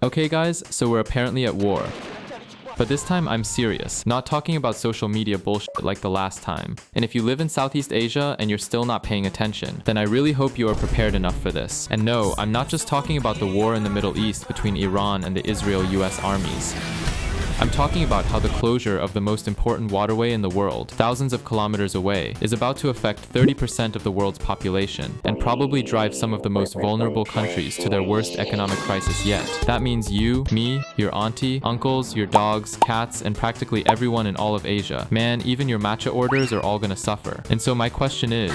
Okay guys, so we're apparently at war. But this time I'm serious, not talking about social media bullshit like the last time. And if you live in Southeast Asia and you're still not paying attention, then I really hope you are prepared enough for this. And no, I'm not just talking about the war in the Middle East between Iran and the Israel-US armies. I'm talking about how the closure of the most important waterway in the world, thousands of kilometers away, is about to affect 30% of the world's population and probably drive some of the most vulnerable countries to their worst economic crisis yet. That means you, me, your auntie, uncles, your dogs, cats, and practically everyone in all of Asia. Man, even your matcha orders are all gonna suffer. And so my question is,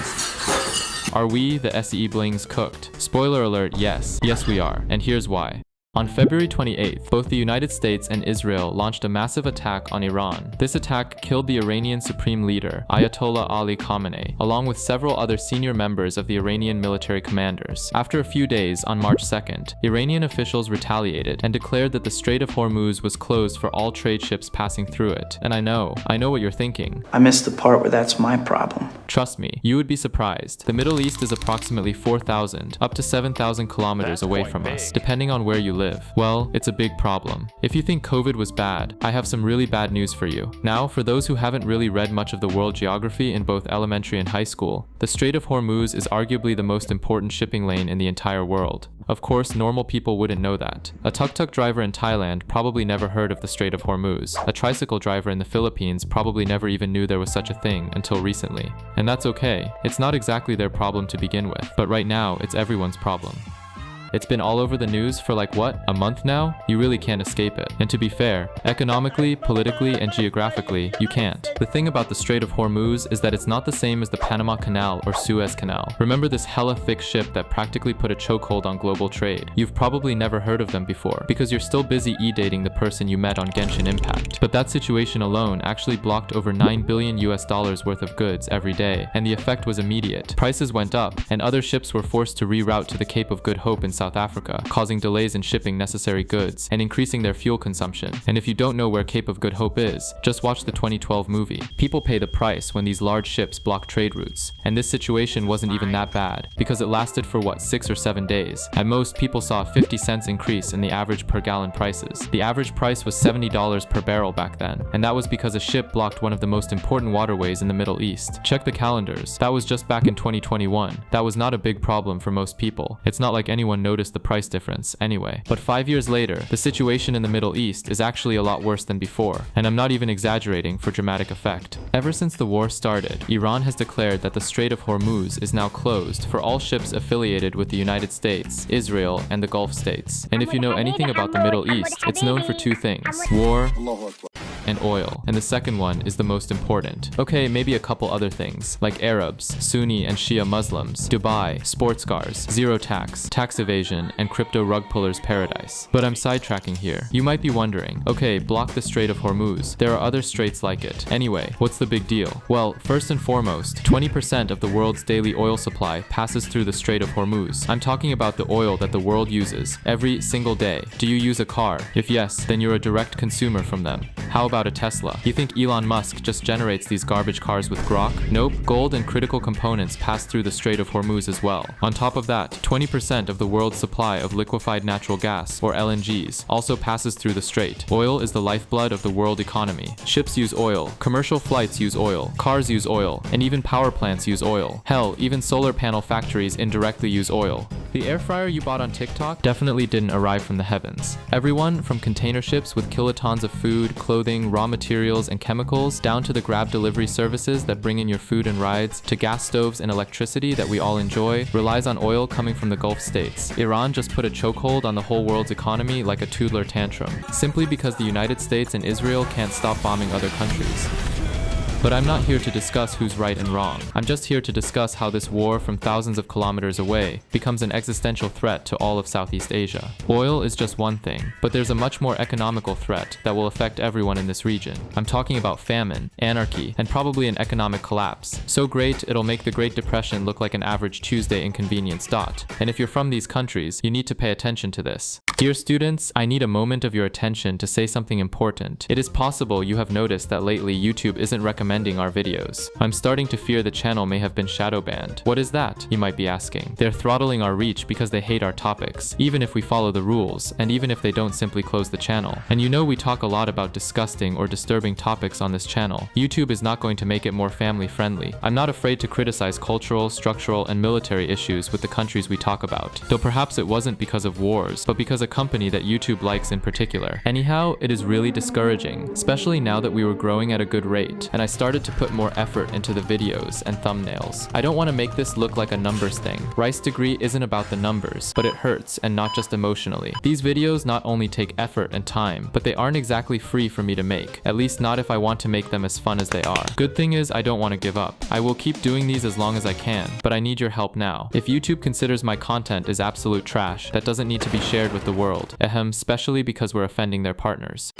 are we, the SE Blings, cooked? Spoiler alert, yes. Yes we are. And here's why. On February 28th, both the United States and Israel launched a massive attack on Iran. This attack killed the Iranian Supreme Leader, Ayatollah Ali Khamenei, along with several other senior members of the Iranian military commanders. After a few days, on March 2nd, Iranian officials retaliated and declared that the Strait of Hormuz was closed for all trade ships passing through it. And I know what you're thinking. I missed the part where that's my problem. Trust me, you would be surprised. The Middle East is approximately 4,000 up to 7,000 kilometers away from us, depending on where you live. Well, it's a big problem. If you think COVID was bad, I have some really bad news for you. Now, for those who haven't really read much of the world geography in both elementary and high school, the Strait of Hormuz is arguably the most important shipping lane in the entire world. Of course, normal people wouldn't know that. A tuk-tuk driver in Thailand probably never heard of the Strait of Hormuz. A tricycle driver in the Philippines probably never even knew there was such a thing until recently. And that's okay. It's not exactly their problem to begin with, but right now, it's everyone's problem. It's been all over the news for like what, a month now? You really can't escape it. And to be fair, economically, politically, and geographically, you can't. The thing about the Strait of Hormuz is that it's not the same as the Panama Canal or Suez Canal. Remember this hella thick ship that practically put a chokehold on global trade? You've probably never heard of them before, because you're still busy e-dating the person you met on Genshin Impact. But that situation alone actually blocked over $9 billion worth of goods every day, and the effect was immediate. Prices went up, and other ships were forced to reroute to the Cape of Good Hope in South Africa, causing delays in shipping necessary goods and increasing their fuel consumption. And if you don't know where Cape of Good Hope is, just watch the 2012 movie. People pay the price when these large ships block trade routes. And this situation wasn't even that bad, because it lasted for what, 6 or 7 days. At most, people saw a 50 cents increase in the average per gallon prices. The average price was $70 per barrel back then, and that was because a ship blocked one of the most important waterways in the Middle East. Check the calendars. That was just back in 2021. That was not a big problem for most people. It's not like anyone noticed the price difference anyway. But 5 years later, the situation in the Middle East is actually a lot worse than before, and I'm not even exaggerating for dramatic effect. Ever since the war started, Iran has declared that the Strait of Hormuz is now closed for all ships affiliated with the United States, Israel, and the Gulf states. And if you know anything about the Middle East, it's known for two things: war and oil. And the second one is the most important. Okay, maybe a couple other things, like Arabs, Sunni and Shia Muslims, Dubai, sports cars, zero tax, tax evasion, and crypto rug pullers paradise. But I'm sidetracking here. You might be wondering, okay, block the Strait of Hormuz. There are other straits like it. Anyway, what's the big deal? Well, first and foremost, 20% of the world's daily oil supply passes through the Strait of Hormuz. I'm talking about the oil that the world uses every single day. Do you use a car? If yes, then you're a direct consumer from them. How about a Tesla? You think Elon Musk just generates these garbage cars with grok? Nope, gold and critical components pass through the Strait of Hormuz as well. On top of that, 20% of the world's supply of liquefied natural gas, or LNGs, also passes through the strait. Oil is the lifeblood of the world economy. Ships use oil, commercial flights use oil, cars use oil, and even power plants use oil. Hell, even solar panel factories indirectly use oil. The air fryer you bought on TikTok definitely didn't arrive from the heavens. Everyone from container ships with kilotons of food, clothing, raw materials, and chemicals, down to the Grab delivery services that bring in your food and rides, to gas stoves and electricity that we all enjoy, relies on oil coming from the Gulf states. Iran just put a chokehold on the whole world's economy like a toddler tantrum, simply because the United States and Israel can't stop bombing other countries. But I'm not here to discuss who's right and wrong. I'm just here to discuss how this war from thousands of kilometers away becomes an existential threat to all of Southeast Asia. Oil is just one thing, but there's a much more economical threat that will affect everyone in this region. I'm talking about famine, anarchy, and probably an economic collapse. So great, it'll make the Great Depression look like an average Tuesday inconvenience dot. And if you're from these countries, you need to pay attention to this. Dear students, I need a moment of your attention to say something important. It is possible you have noticed that lately YouTube isn't recommending recommending our videos. I'm starting to fear the channel may have been shadow banned. What is that, you might be asking? They're throttling our reach because they hate our topics, even if we follow the rules, and even if they don't simply close the channel. And you know we talk a lot about disgusting or disturbing topics on this channel. YouTube is not going to make it more family friendly. I'm not afraid to criticize cultural, structural, and military issues with the countries we talk about, though perhaps it wasn't because of wars, but because a company that YouTube likes in particular. Anyhow, it is really discouraging, especially now that we were growing at a good rate, and I started to put more effort into the videos and thumbnails. I don't want to make this look like a numbers thing. Rice Degree isn't about the numbers, but it hurts, and not just emotionally. These videos not only take effort and time, but they aren't exactly free for me to make, at least not if I want to make them as fun as they are. Good thing is I don't want to give up. I will keep doing these as long as I can, but I need your help now. If YouTube considers my content is absolute trash that doesn't need to be shared with the world, especially because we're offending their partners,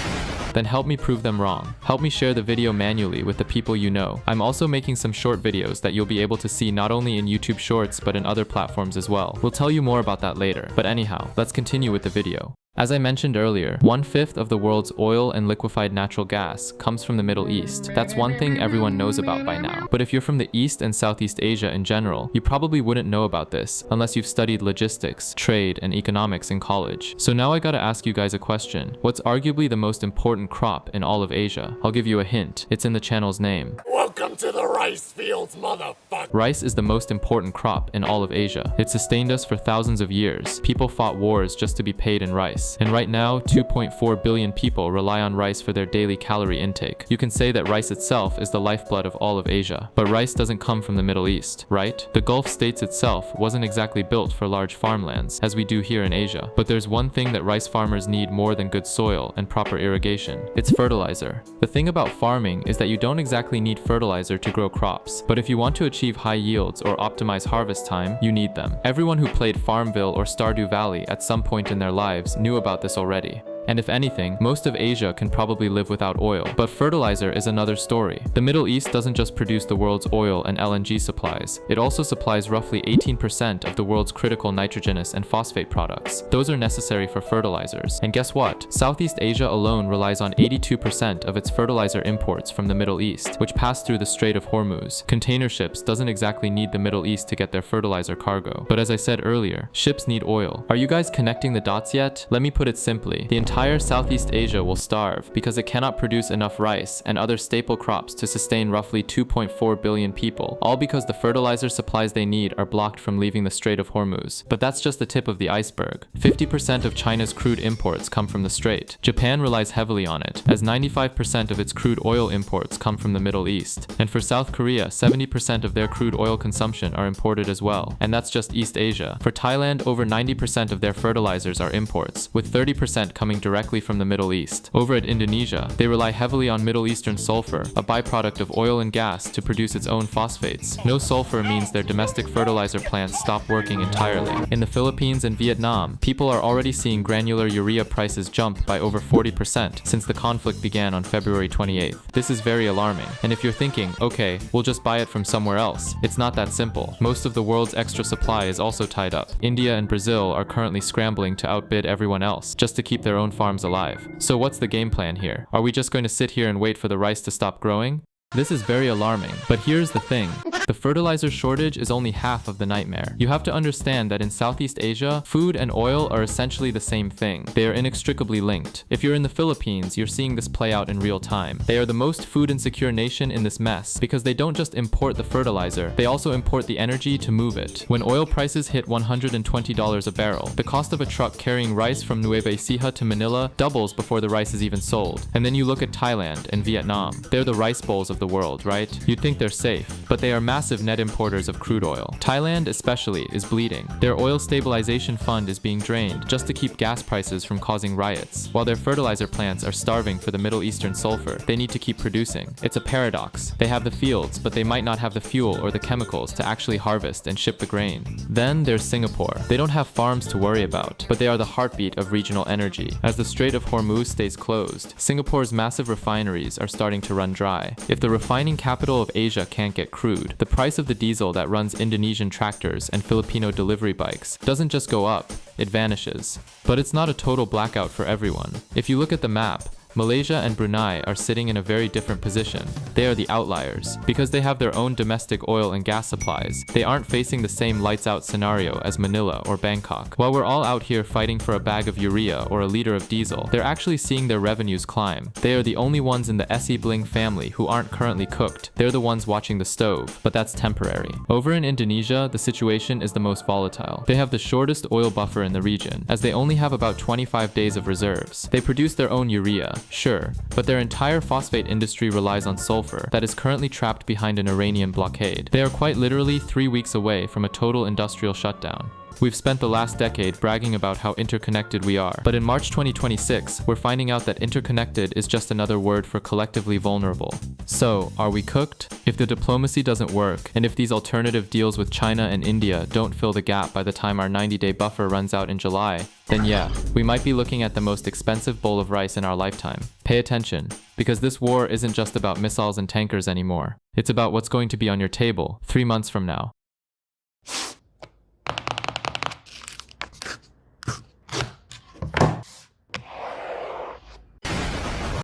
then help me prove them wrong. Help me share the video manually with the people you know. I'm also making some short videos that you'll be able to see not only in YouTube Shorts but in other platforms as well. We'll tell you more about that later. But anyhow, let's continue with the video. As I mentioned earlier, 1/5 of the world's oil and liquefied natural gas comes from the Middle East. That's one thing everyone knows about by now. But if you're from the East and Southeast Asia in general, you probably wouldn't know about this unless you've studied logistics, trade, and economics in college. So now I gotta ask you guys a question. What's arguably the most important crop in all of Asia? I'll give you a hint. It's in the channel's name. Welcome to the rice fields, motherfucker! Rice is the most important crop in all of Asia. It sustained us for thousands of years. People fought wars just to be paid in rice. And right now, 2.4 billion people rely on rice for their daily calorie intake. You can say that rice itself is the lifeblood of all of Asia. But rice doesn't come from the Middle East, right? The Gulf states itself wasn't exactly built for large farmlands, as we do here in Asia. But there's one thing that rice farmers need more than good soil and proper irrigation. It's fertilizer. The thing about farming is that you don't exactly need fertilizer to grow crops. But if you want to achieve high yields or optimize harvest time, you need them. Everyone who played Farmville or Stardew Valley at some point in their lives knew about this already. And if anything, most of Asia can probably live without oil. But fertilizer is another story. The Middle East doesn't just produce the world's oil and LNG supplies. It also supplies roughly 18% of the world's critical nitrogenous and phosphate products. Those are necessary for fertilizers. And guess what? Southeast Asia alone relies on 82% of its fertilizer imports from the Middle East, which pass through the Strait of Hormuz. Container ships doesn't exactly need the Middle East to get their fertilizer cargo. But as I said earlier, ships need oil. Are you guys connecting the dots yet? Let me put it simply. The entire Southeast Asia will starve because it cannot produce enough rice and other staple crops to sustain roughly 2.4 billion people, all because the fertilizer supplies they need are blocked from leaving the Strait of Hormuz. But that's just the tip of the iceberg. 50% of China's crude imports come from the strait. Japan relies heavily on it, as 95% of its crude oil imports come from the Middle East. And for South Korea, 70% of their crude oil consumption are imported as well. And that's just East Asia. For Thailand, over 90% of their fertilizers are imports, with 30% coming directly from the Middle East. Over at Indonesia, they rely heavily on Middle Eastern sulfur, a byproduct of oil and gas, to produce its own phosphates. No sulfur means their domestic fertilizer plants stop working entirely. In the Philippines and Vietnam, people are already seeing granular urea prices jump by over 40% since the conflict began on February 28th. This is very alarming. And if you're thinking, okay, we'll just buy it from somewhere else, it's not that simple. Most of the world's extra supply is also tied up. India and Brazil are currently scrambling to outbid everyone else just to keep their own farms alive. So what's the game plan here? Are we just going to sit here and wait for the rice to stop growing? This is very alarming, but here's the thing. The fertilizer shortage is only half of the nightmare. You have to understand that in Southeast Asia, food and oil are essentially the same thing. They are inextricably linked. If you're in the Philippines, you're seeing this play out in real time. They are the most food insecure nation in this mess because they don't just import the fertilizer, they also import the energy to move it. When oil prices hit $120 a barrel, the cost of a truck carrying rice from Nueva Ecija to Manila doubles before the rice is even sold. And then you look at Thailand and Vietnam. They're the rice bowls of the world, right? You'd think they're safe, but they are massive net importers of crude oil. Thailand especially is bleeding. Their oil stabilization fund is being drained just to keep gas prices from causing riots, while their fertilizer plants are starving for the Middle Eastern sulfur they need to keep producing. It's a paradox. They have the fields, but they might not have the fuel or the chemicals to actually harvest and ship the grain. Then there's Singapore. They don't have farms to worry about, but they are the heartbeat of regional energy. As the Strait of Hormuz stays closed, Singapore's massive refineries are starting to run dry. If the refining capital of Asia can't get crude, the price of the diesel that runs Indonesian tractors and Filipino delivery bikes doesn't just go up, it vanishes. But it's not a total blackout for everyone. If you look at the map, Malaysia and Brunei are sitting in a very different position. They are the outliers. Because they have their own domestic oil and gas supplies, they aren't facing the same lights out scenario as Manila or Bangkok. While we're all out here fighting for a bag of urea or a liter of diesel, they're actually seeing their revenues climb. They are the only ones in the SE Bling family who aren't currently cooked. They're the ones watching the stove, but that's temporary. Over in Indonesia, the situation is the most volatile. They have the shortest oil buffer in the region, as they only have about 25 days of reserves. They produce their own urea, sure, but their entire phosphate industry relies on sulfur that is currently trapped behind an Iranian blockade. They are quite literally 3 weeks away from a total industrial shutdown. We've spent the last decade bragging about how interconnected we are, but in March 2026, we're finding out that interconnected is just another word for collectively vulnerable. So, are we cooked? If the diplomacy doesn't work, and if these alternative deals with China and India don't fill the gap by the time our 90-day buffer runs out in July, then yeah, we might be looking at the most expensive bowl of rice in our lifetime. Pay attention, because this war isn't just about missiles and tankers anymore. It's about what's going to be on your table 3 months from now.